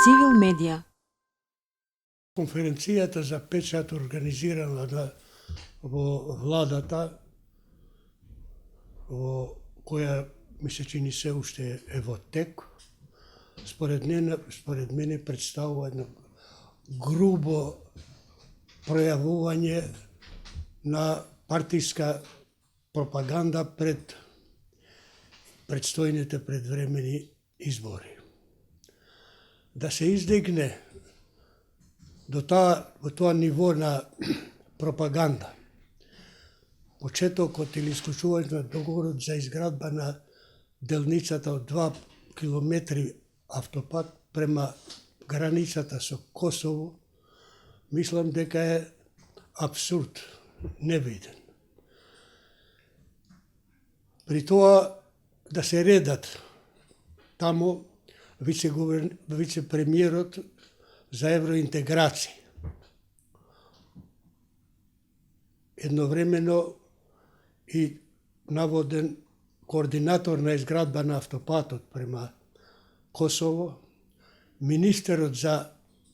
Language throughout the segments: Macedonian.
Цивил медија. Конференцијата за печат организирана во владата, во која ми се чини се уште е во тек, според мене представува едно грубо пројавување на партиска пропаганда пред предстојните предвремени избори. Да се издигне во тоа ниво на пропаганда почетокот или исклучувањето на договорот за изградба на делницата од 2 километри автопат према границата со Косово, мислам дека е апсурд, невиден. При тоа да се редат таму вице-премиерот за евроинтеграција. Едновремено и наводен координатор на изградба на автопатот према Косово, министерот за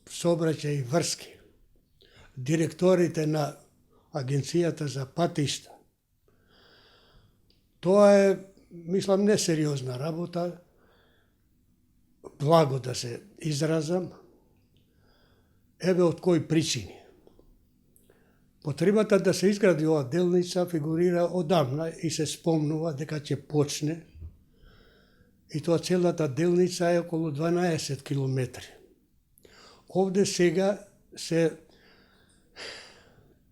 сообраќај и врски, директорите на Агенцијата за патишта. Тоа е, мислам, несериозна работа, благо да се изразам. Еве од кои причини. Потребата да се изгради оваа делница фигурира одамна и се спомнува дека ќе почне, и тоа целата делница е околу 12 километри. Овде сега се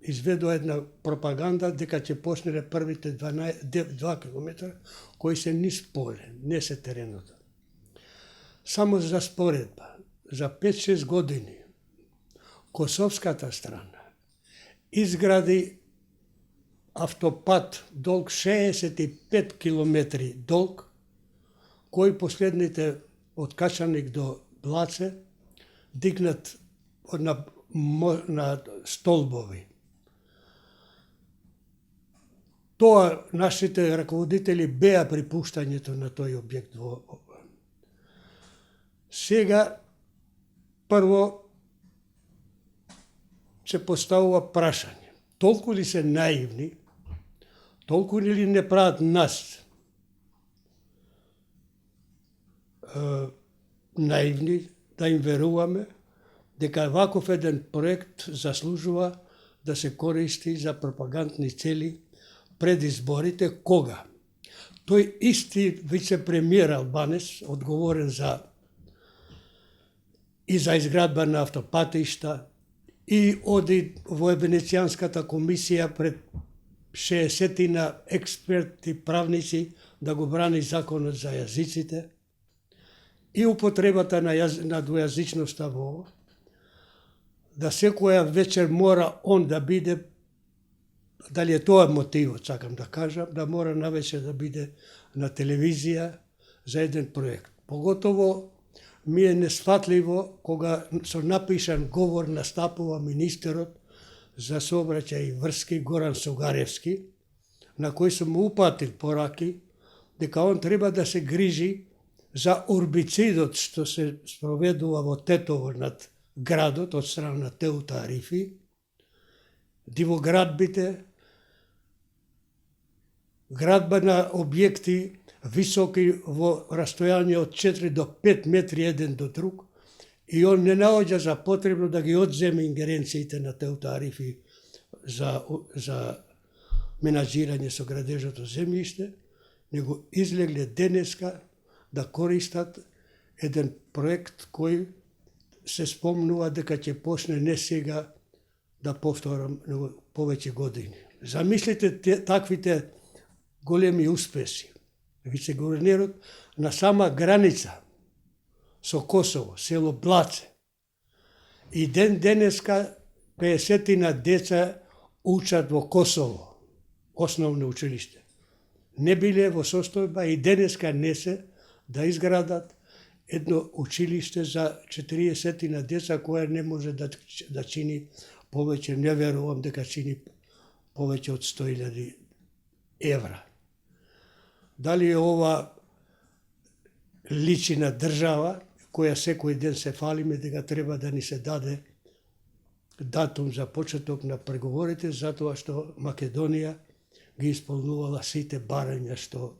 изведува една пропаганда дека ќе почне првите 2 километра кои се низ поле, не се тереното. Само за споредба, за 5-6 години косовската страна изгради автопат долг 65 километри долг, кој последните од Качаник до Блаце дигнат на столбови. Тоа нашите раководители беа припуштањето на тој објект во. Сега, прво, се поставува прашање. Толку ли се наивни, толку ли не прават нас наивни да им веруваме дека ваков еден проект заслужува да се користи за пропагандни цели пред изборите, кога тој исти вице-премиер Албанец, одговорен за изградба на автопатишта, и оди во Венецијанската комисија пред 60 експерти, правници да го брани законот за јазиците и употребата на двојазичноста во ова, да секоја вечер мора он да биде, дали е тоа мотивот, сакам да кажам, да мора навечер да биде на телевизија за еден проект. Поготово ми е несфатливо кога со напишан говор настапува министерот за сообраќај и врски Горан Согаревски, на кој сум му упатил пораки дека он треба да се грижи за орбицидот што се спроведува во Тетово над градот од страна на Теута Арифи, дивоградбите, градба на објекти високи во растојање од 4 до 5 метри еден до друг, и он не наоѓа за потребно да ги одземе ингеренциите на Теута Арифи за менаџирање со градежното земјиште, него излегле денеска да користат еден проект кој се спомнува дека ќе почне не сега, да повторам, него повеќе години. Замислите таквите големи успеси. Вице-гувернерот на сама граница со Косово, село Блаце. И денеска 50 деца учат во Косово, основно училиште. Не биле во состојба и денеска не се да изградат едно училиште за 40 деца, која не може да чини повеќе, не верувам дека чини повеќе од 100.000 евра. Дали ова личи на држава која секој ден се фалиме дека треба да ни се даде датум за почеток на преговорите, затоа што Македонија ги исполнувала сите барања што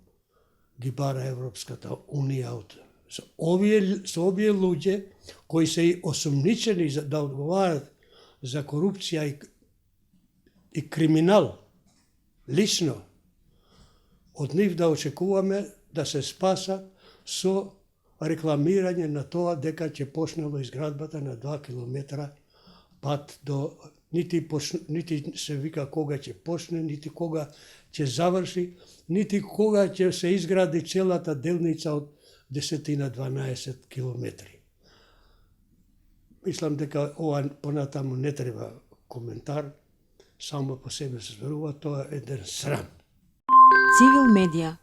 ги бара Европската Унија од со овие луѓе кои се и осумничени да одговарат за корупција и криминал лично, од нив да очекуваме да се спасат со рекламирање на тоа дека ќе почнело изградбата на 2 километра пат до нити се вика кога ќе почне, нити кога ќе заврши, нити кога ќе се изгради целата делница од 10-12 километри. Мислам дека ова понатаму не треба коментар, само по себе се зборува, тоа е еден срам. Цивил медија